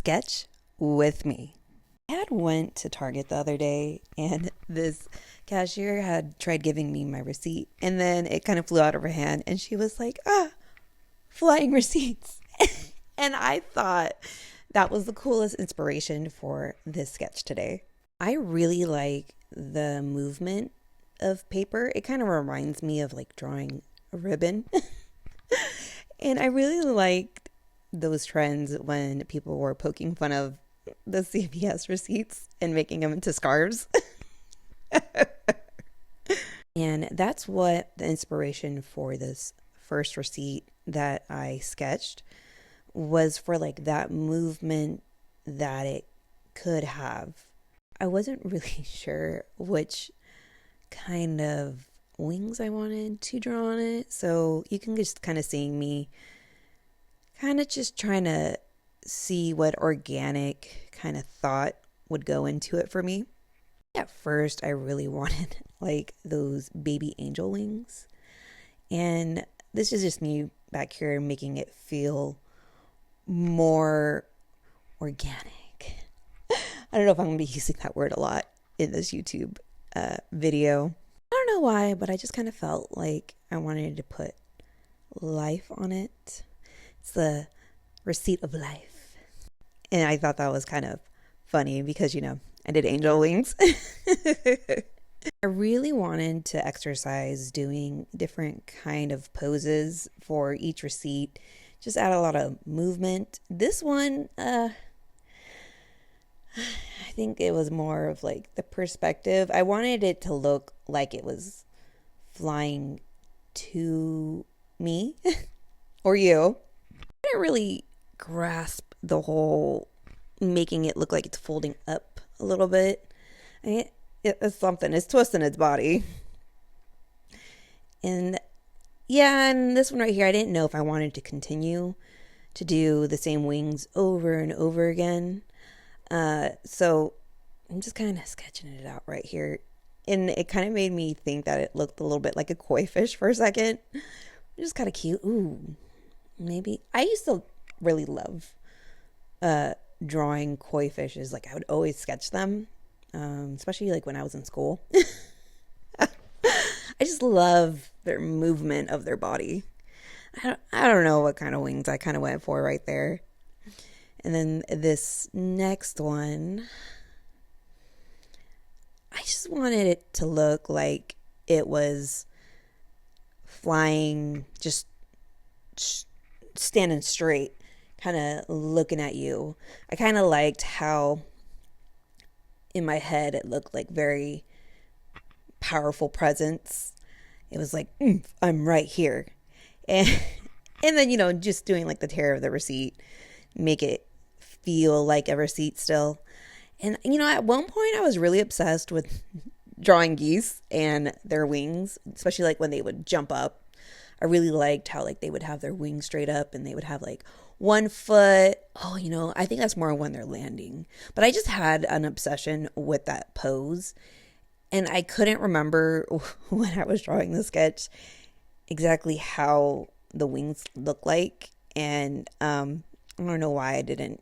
sketch with me. I had went to Target the other day and this cashier had tried giving me my receipt and then it kind of flew out of her hand and she was like, flying receipts. And I thought that was the coolest inspiration for this sketch today. I really like the movement of paper. It kind of reminds me of like drawing a ribbon. And I really liked those trends when people were poking fun of the CVS receipts and making them into scarves. And that's what the inspiration for this first receipt that I sketched was, for like that movement that it could have. I wasn't really sure which kind of wings I wanted to draw on it, so you can just kind of see me kind of just trying to see what organic kind of thought would go into it for me. At first, I really wanted like those baby angel wings, and this is just me back here making it feel more organic. I don't know if I'm going to be using that word a lot in this YouTube video. I don't know why, but I just kind of felt like I wanted to put life on it. It's the receipt of life. And I thought that was kind of funny because, you know, I did angel wings. I really wanted to exercise doing different kind of poses for each receipt. Just add a lot of movement. This one, I think it was more of like the perspective. I wanted it to look like it was flying to me or you. I didn't really grasp the whole making it look like it's folding up a little bit. It's something. It's twisting its body. And yeah, and this one right here, I didn't know if I wanted to continue to do the same wings over and over again. So I'm just kind of sketching it out right here. And it kind of made me think that it looked a little bit like a koi fish for a second. Just kind of cute. Ooh, maybe. I used to really love drawing koi fishes. Like I would always sketch them, especially like when I was in school. I just love their movement of their body. I don't know what kind of wings I kind of went for right there. And then this next one, I just wanted it to look like it was flying, just standing straight, kind of looking at you. I kind of liked how in my head it looked like very powerful presence. It was like, I'm right here. And then, you know, just doing like the tear of the receipt, make it feel like a receipt still. And, you know, at one point I was really obsessed with drawing geese and their wings, especially like when they would jump up. I really liked how like they would have their wings straight up and they would have like one foot. Oh, you know, I think that's more when they're landing. But I just had an obsession with that pose. And I couldn't remember when I was drawing the sketch exactly how the wings look like. And I don't know why I didn't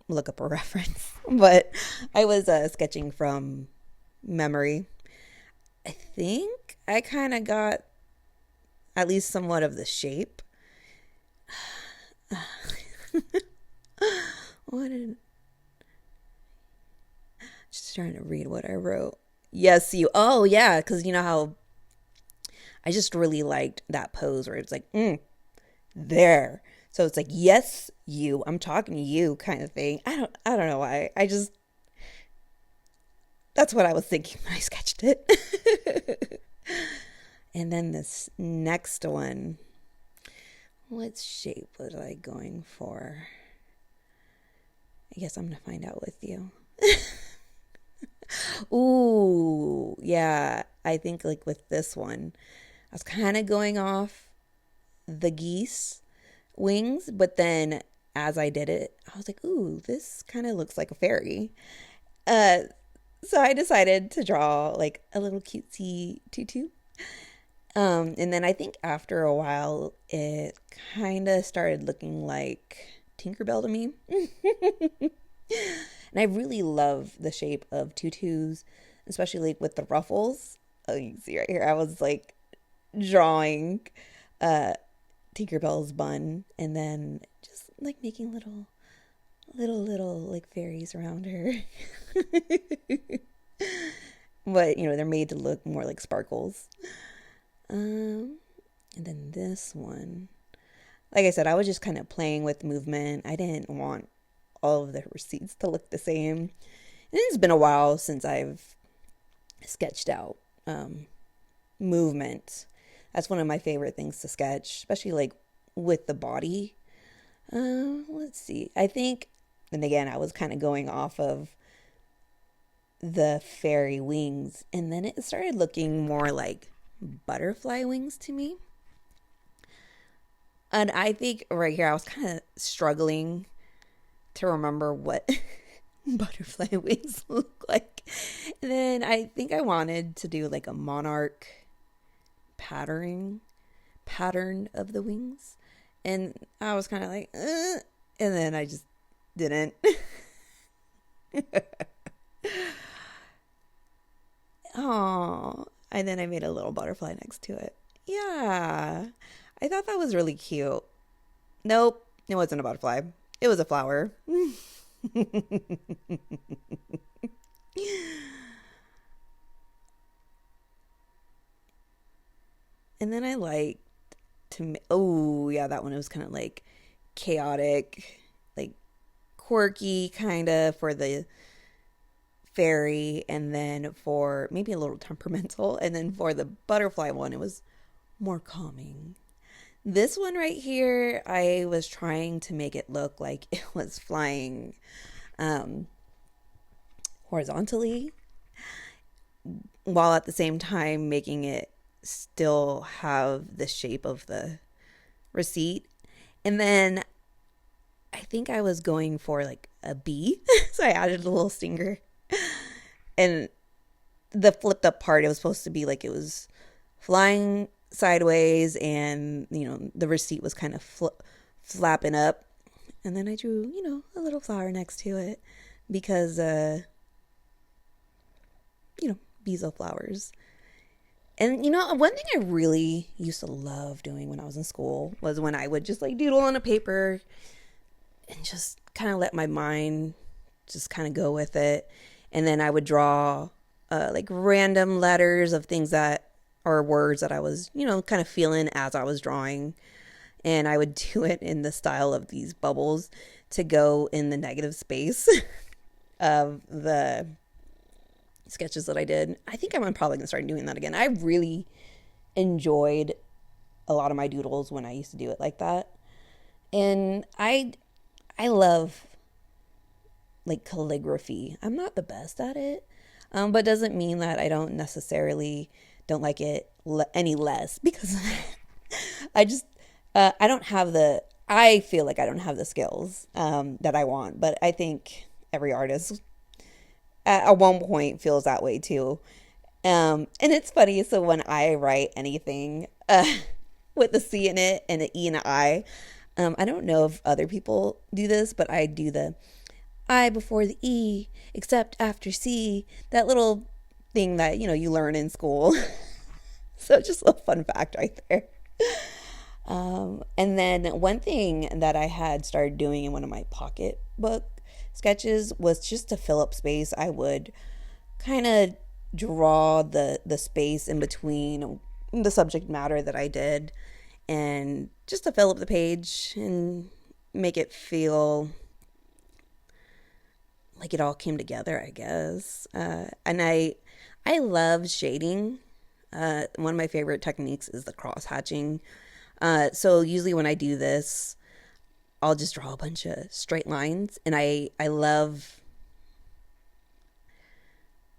look up a reference. But I was sketching from memory. I think I kind of got at least somewhat of the shape. Just trying to read what I wrote. Yes, you. Oh, yeah, because you know how I just really liked that pose where it's like, there. So it's like, yes, you. I'm talking to you, kind of thing. I don't know why. That's what I was thinking when I sketched it. And then this next one, what shape was I going for? I guess I'm gonna find out with you. Ooh, yeah. I think like with this one, I was kind of going off the geese wings, but then as I did it, I was like, ooh, this kind of looks like a fairy. So I decided to draw like a little cutesy tutu. And then I think after a while, it kind of started looking like Tinkerbell to me. And I really love the shape of tutus, especially like with the ruffles. Oh, you can see right here. I was like drawing uh Tinkerbell's bun and then just like making little like fairies around her. But they're made to look more like sparkles. And then this one, like I said, I was just kind of playing with movement. I didn't want all of the receipts to look the same. And it's been a while since I've sketched out movement. That's one of my favorite things to sketch, especially like with the body. Let's see. I think, and again, I was kind of going off of the fairy wings, and then it started looking more like butterfly wings to me. And I think right here I was kind of struggling to remember what butterfly wings look like. And then I think I wanted to do like a monarch pattern of the wings. And I was kind of like, and then I just didn't. Oh, and then I made a little butterfly next to it. Yeah, I thought that was really cute. Nope, it wasn't a butterfly. It was a flower. And then I liked oh yeah, that one was kind of like chaotic, like quirky kind of for the fairy, and then for maybe a little temperamental, and then for the butterfly one it was more calming. This one right here, I was trying to make it look like it was flying horizontally, while at the same time making it still have the shape of the receipt. And then I think I was going for like a bee, so I added a little stinger. And the flipped up part, it was supposed to be like it was flying sideways, and the receipt was kind of flapping up. And then I drew a little flower next to it because bees love flowers. And one thing I really used to love doing when I was in school was when I would just like doodle on a paper and just kind of let my mind just kind of go with it. And then I would draw like random letters of things that or words that I was, kind of feeling as I was drawing. And I would do it in the style of these bubbles to go in the negative space of the sketches that I did. I think I'm probably going to start doing that again. I really enjoyed a lot of my doodles when I used to do it like that. And I love like calligraphy. I'm not the best at it, but doesn't mean that I don't necessarily don't like it any less, because I just I feel like I don't have the skills that I want. But I think every artist at one point feels that way too. And it's funny, so when I write anything with a C in it and an E and an I don't know if other people do this, but I do the I before the E, except after C, that little thing that, you learn in school. So just a fun fact right there. And then one thing that I had started doing in one of my pocketbook sketches was just to fill up space. I would kind of draw the space in between the subject matter that I did, and just to fill up the page and make it feel like it all came together, I guess. And I love shading. One of my favorite techniques is the cross hatching. So usually when I do this, I'll just draw a bunch of straight lines, and I love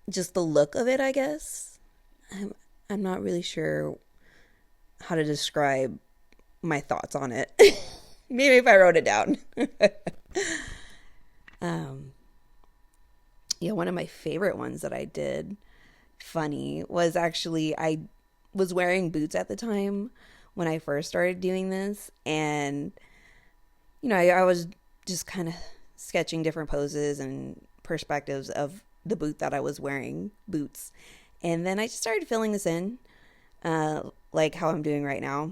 just the look of it, I guess. I'm not really sure how to describe my thoughts on it. Maybe if I wrote it down. Yeah, one of my favorite ones that I did, funny, was actually I was wearing boots at the time when I first started doing this, and I was just kind of sketching different poses and perspectives of the boot that I was wearing, boots. And then I just started filling this in, like how I'm doing right now.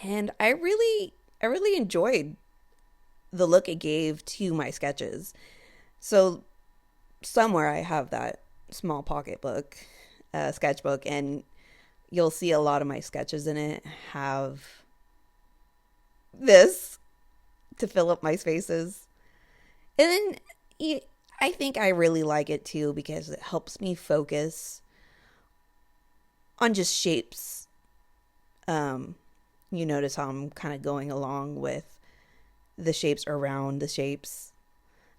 And I really enjoyed the look it gave to my sketches. So somewhere I have that small pocketbook, sketchbook, and you'll see a lot of my sketches in it have this to fill up my spaces. And then I think I really like it too because it helps me focus on just shapes. You notice how I'm kind of going along with the shapes around the shapes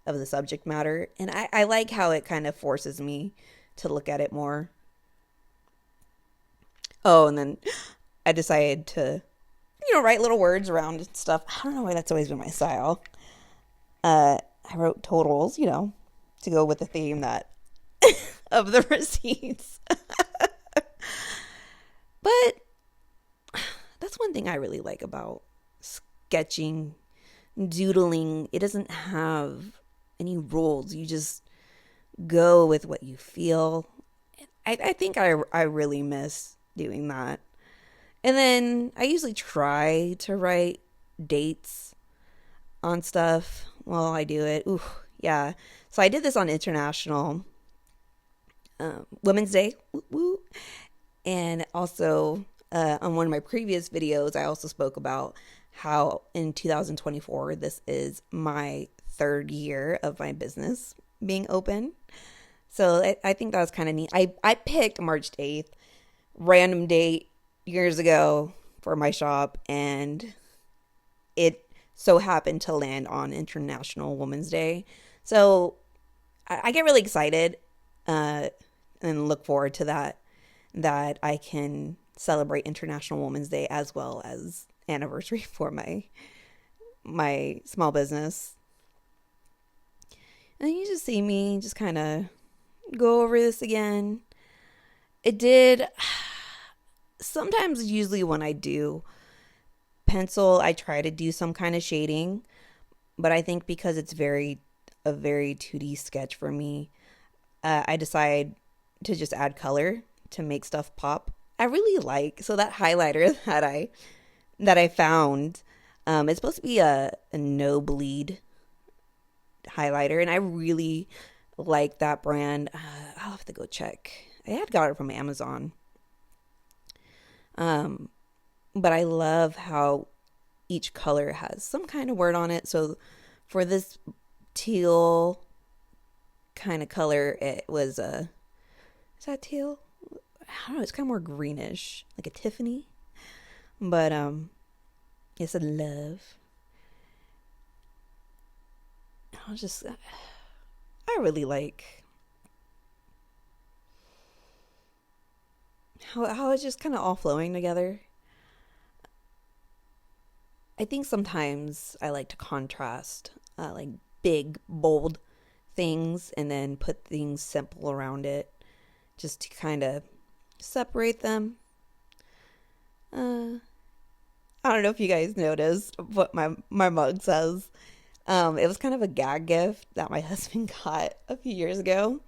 of the subject matter. And I like how it kind of forces me to look at it more. Oh, and then I decided to, write little words around and stuff. I don't know why that's always been my style. I wrote totals, to go with the theme that of the receipts. But that's one thing I really like about sketching, doodling. It doesn't have any rules. You just go with what you feel. I think I really miss doing that. And then I usually try to write dates on stuff while I do it. Ooh, yeah. So I did this on International Women's Day. Woo, woo. And also on one of my previous videos, I also spoke about how in 2024, this is my third year of my business being open. So I think that was kind of neat. I picked March 8th, random date years ago for my shop, and it so happened to land on International Women's Day. So I get really excited and look forward to that I can celebrate International Women's Day as well as anniversary for my small business. And you just see me just kind of go over this again. It did sometimes, usually when I do pencil, I try to do some kind of shading, but I think because it's a very 2D sketch for me, I decide to just add color to make stuff pop. I really like, so that highlighter that I found, it's supposed to be a no bleed highlighter, and I really like that brand. I'll have to go check. I had got it from Amazon. But I love how each color has some kind of word on it. So for this teal kind of color, it was is that teal? I don't know, it's kind of more greenish, like a Tiffany. But it's a love. I really like how it's just kind of all flowing together. I think sometimes I like to contrast like big, bold things and then put things simple around it just to kind of separate them. I don't know if you guys noticed what my mug says. It was kind of a gag gift that my husband got a few years ago.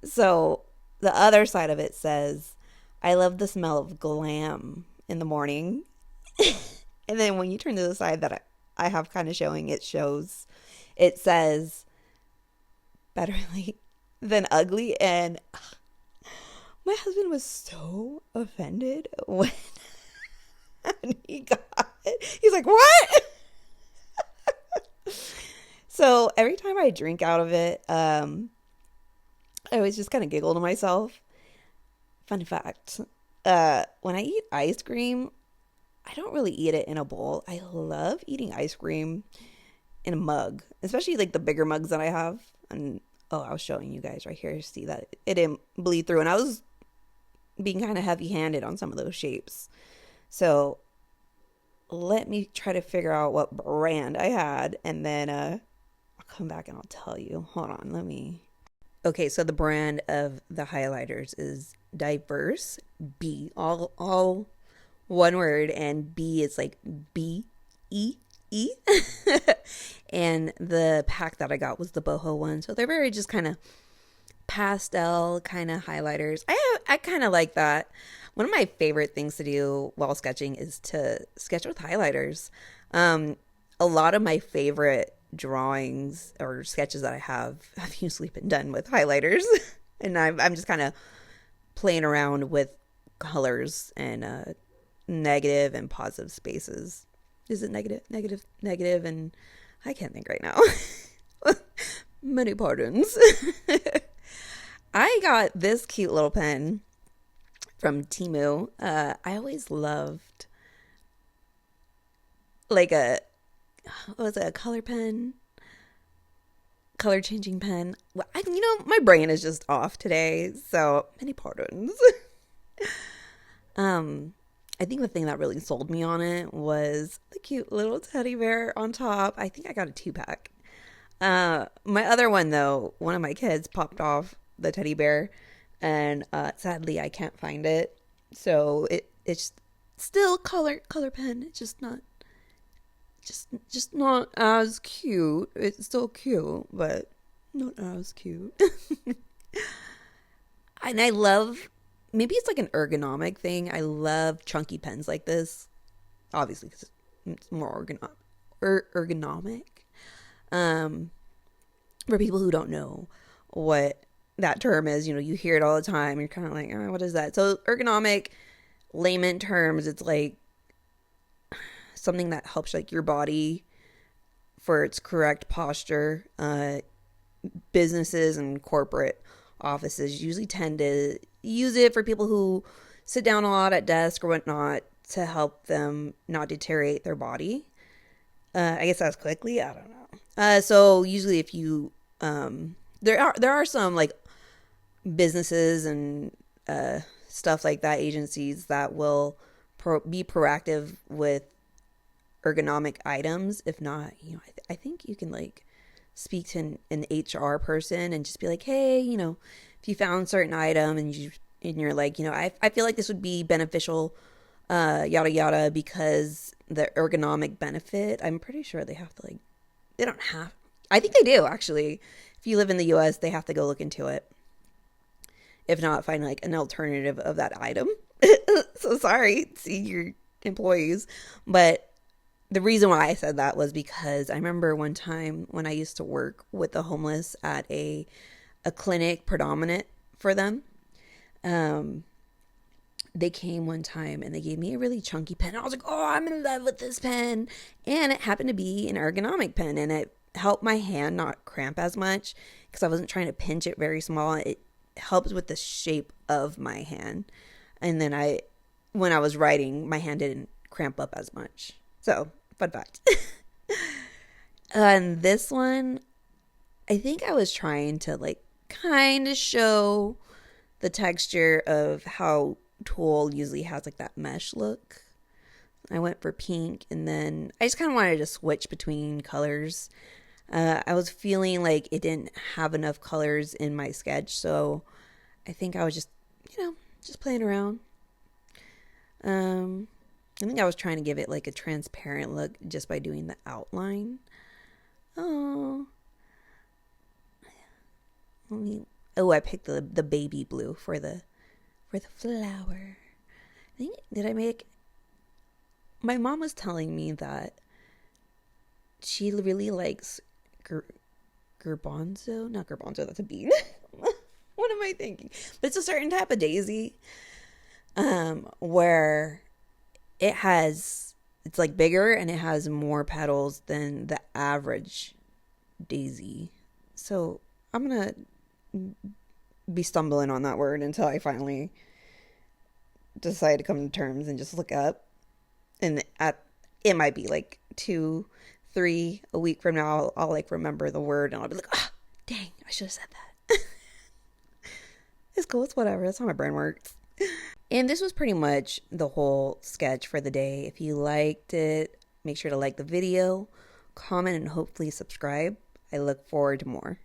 So the other side of it says, I love the smell of glam in the morning. And then when you turn to the side that I have kind of showing, it says, better late than ugly. And my husband was so offended when he got it. He's like, what? So every time I drink out of it, I always just kind of giggle to myself. Fun fact, when I eat ice cream, I don't really eat it in a bowl. I love eating ice cream in a mug, especially like the bigger mugs that I have. And I was showing you guys right here. See that it didn't bleed through, and I was being kind of heavy-handed on some of those shapes. So let me try to figure out what brand I had, and then I'll come back and I'll tell you. Hold on, Okay, so the brand of the highlighters is Diverse B, all one word, and B is like BE, And the pack that I got was the boho one. So they're very just kind of pastel kind of highlighters. I kind of like that. One of my favorite things to do while sketching is to sketch with highlighters. A lot of my favorite drawings or sketches that I have usually been done with highlighters. And I'm just kind of playing around with colors and negative and positive spaces. Is it negative, and I can't think right now. Many pardons. I got this cute little pen from Temu. I always loved like a color pen, color changing pen. Well, my brain is just off today, so many pardons. I think the thing that really sold me on it was the cute little teddy bear on top. I think I got a 2-pack. My other one though, one of my kids popped off the teddy bear, and sadly I can't find it. So it's still color pen. It's just not as cute. It's still cute, but not as cute. And I love, maybe it's like an ergonomic thing. I love chunky pens like this, obviously because it's more ergonomic. For people who don't know what that term is, you hear it all the time. You're kind of like, oh, what is that? So ergonomic, layman terms, it's like something that helps like your body for its correct posture. Businesses and corporate offices usually tend to use it for people who sit down a lot at desk or whatnot to help them not deteriorate their body. I guess that's quickly. I don't know. So usually if you, there are some like businesses and stuff like that, agencies that will be proactive with ergonomic items. If not, I think you can like speak to an HR person and just be like, hey, if you found a certain item and you're like, I feel like this would be beneficial, yada yada, because the ergonomic benefit, I'm pretty sure they have to they don't have, I think they do actually. If you live in the US, they have to go look into it. If not, find like an alternative of that item. So sorry, see your employees. But the reason why I said that was because I remember one time when I used to work with the homeless at a clinic predominant for them. They came one time and they gave me a really chunky pen. I was like, oh, I'm in love with this pen. And it happened to be an ergonomic pen, and it helped my hand not cramp as much because I wasn't trying to pinch it very small. It helps with the shape of my hand. And then when I was writing, my hand didn't cramp up as much. So, fun fact. And this one, I think I was trying to kind of show the texture of how tulle usually has that mesh look. I went for pink, and then I just kind of wanted to switch between colors. I was feeling like it didn't have enough colors in my sketch, so I think I was just playing around. I think I was trying to give it a transparent look just by doing the outline. Oh, I picked the baby blue for the flower. I think, my mom was telling me that she really likes garbanzo. Not garbanzo, that's a bean. What am I thinking? But it's a certain type of daisy, where it's bigger and it has more petals than the average daisy. So I'm gonna be stumbling on that word until I finally decide to come to terms and just look up. And it might be 2-3 a week from now, I'll remember the word and I'll be like, oh, dang, I should have said that. It's cool, it's whatever, that's how my brain works. And this was pretty much the whole sketch for the day. If you liked it, make sure to like the video, comment, and hopefully subscribe. I look forward to more.